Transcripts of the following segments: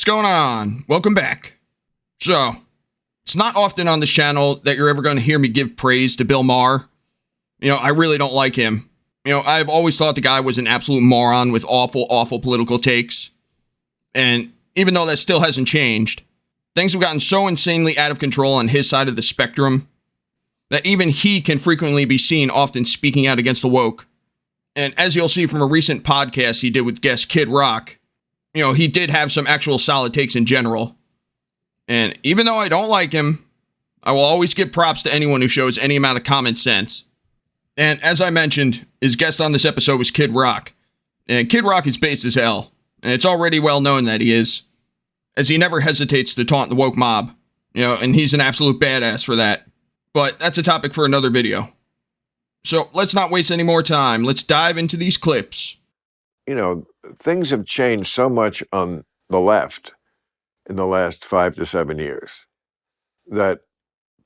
What's going on? Welcome back. So, it's not often on this channel that you're ever going to hear me give praise to Bill Maher. I really don't like him. I've always thought the guy was an absolute moron with awful, awful political takes. And even though that still hasn't changed, things have gotten so insanely out of control on his side of the spectrum that even he can frequently be seen often speaking out against the woke. And as you'll see from a recent podcast he did with guest Kid Rock, he did have some actual solid takes in general. And even though I don't like him, I will always give props to anyone who shows any amount of common sense. And as I mentioned, his guest on this episode was Kid Rock. And Kid Rock is based as hell. And it's already well known that he is, as he never hesitates to taunt the woke mob. And he's an absolute badass for that. But that's a topic for another video. So let's not waste any more time. Let's dive into these clips. Things have changed so much on the left in the last 5 to 7 years that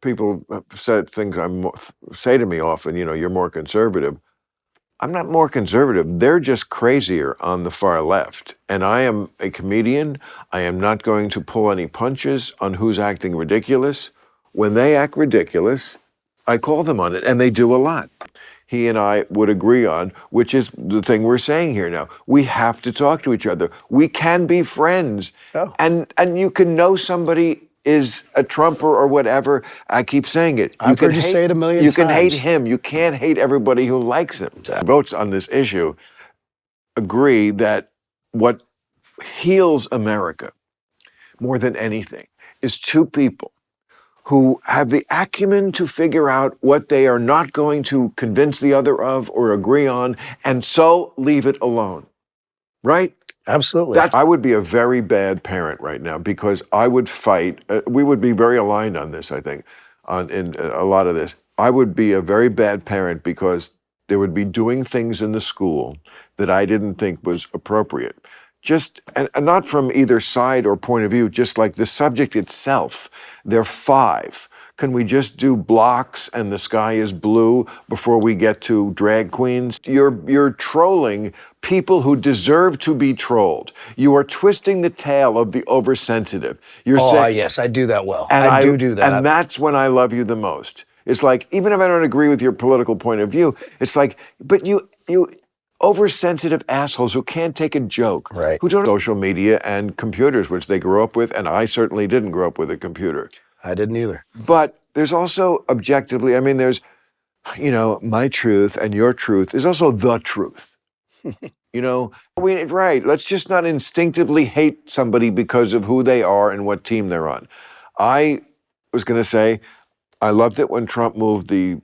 people have said things say to me often, you're more conservative. I'm not more conservative. They're just crazier on the far left. And I am a comedian. I am not going to pull any punches on who's acting ridiculous. When they act ridiculous, I call them on it, and they do a lot. He and I would agree on, which is the thing we're saying here now. We have to talk to each other. We can be friends. Oh. And you can know somebody is a Trumper or whatever. I keep saying it. I've heard you say it a million times. You can hate him. You can't hate everybody who likes him. Votes on this issue agree that what heals America more than anything is two people who have the acumen to figure out what they are not going to convince the other of or agree on, and so leave it alone. Right? Absolutely. I would be a very bad parent right now because I would fight. We would be very aligned on this, I think, in a lot of this. I would be a very bad parent because they would be doing things in the school that I didn't think was appropriate. And not from either side or point of view, just like the subject itself. They're 5. Can we just do blocks and the sky is blue before we get to drag queens? You're trolling people who deserve to be trolled. You are twisting the tail of the oversensitive. You're saying, yes, I do that well. And I do that. And that's when I love you the most. It's like, even if I don't agree with your political point of view, it's like, but you oversensitive assholes who can't take a joke, right? Who don't have social media and computers, which they grew up with, and I certainly didn't grow up with a computer. I didn't either. But there's also objectively, there's, my truth and your truth. There's also the truth. Right, let's just not instinctively hate somebody because of who they are and what team they're on. I was going to say, I loved it when Trump moved the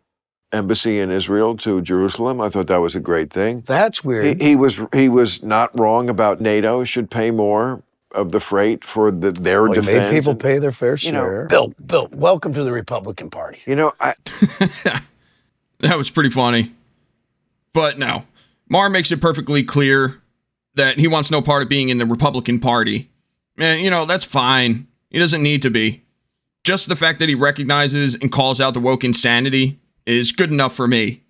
embassy in Israel to Jerusalem. I thought that was a great thing. That's weird. He was not wrong about NATO should pay more of the freight for their defense. He made people pay their fair share. Bill, welcome to the Republican Party. That was pretty funny. But no, Maher makes it perfectly clear that he wants no part of being in the Republican Party. And, that's fine. He doesn't need to be. Just the fact that he recognizes and calls out the woke insanity is good enough for me.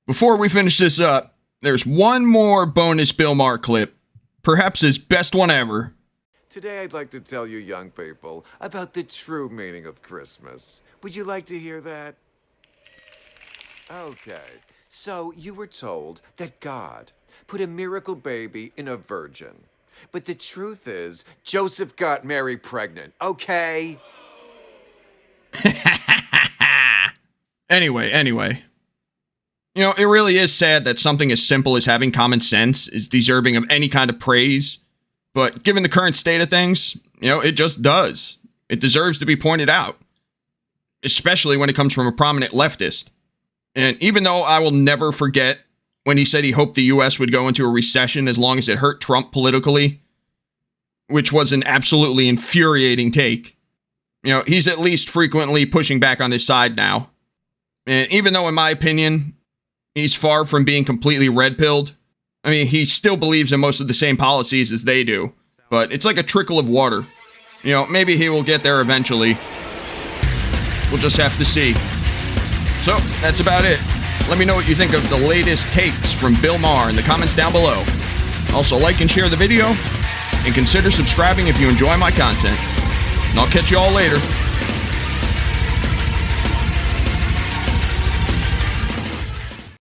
Before we finish this up, there's one more bonus Bill Maher clip, perhaps his best one ever. Today I'd like to tell you young people about the true meaning of Christmas. Would you like to hear that? Okay, so you were told that God put a miracle baby in a virgin. But the truth is, Joseph got Mary pregnant, okay? Anyway. It really is sad that something as simple as having common sense is deserving of any kind of praise. But given the current state of things, it just does. It deserves to be pointed out. Especially when it comes from a prominent leftist. And even though I will never forget when he said he hoped the U.S. would go into a recession as long as it hurt Trump politically, which was an absolutely infuriating take, he's at least frequently pushing back on his side now. And even though, in my opinion, he's far from being completely red-pilled, he still believes in most of the same policies as they do. But it's like a trickle of water. Maybe he will get there eventually. We'll just have to see. So, that's about it. Let me know what you think of the latest takes from Bill Maher in the comments down below. Also, like and share the video. and consider subscribing if you enjoy my content. And I'll catch you all later.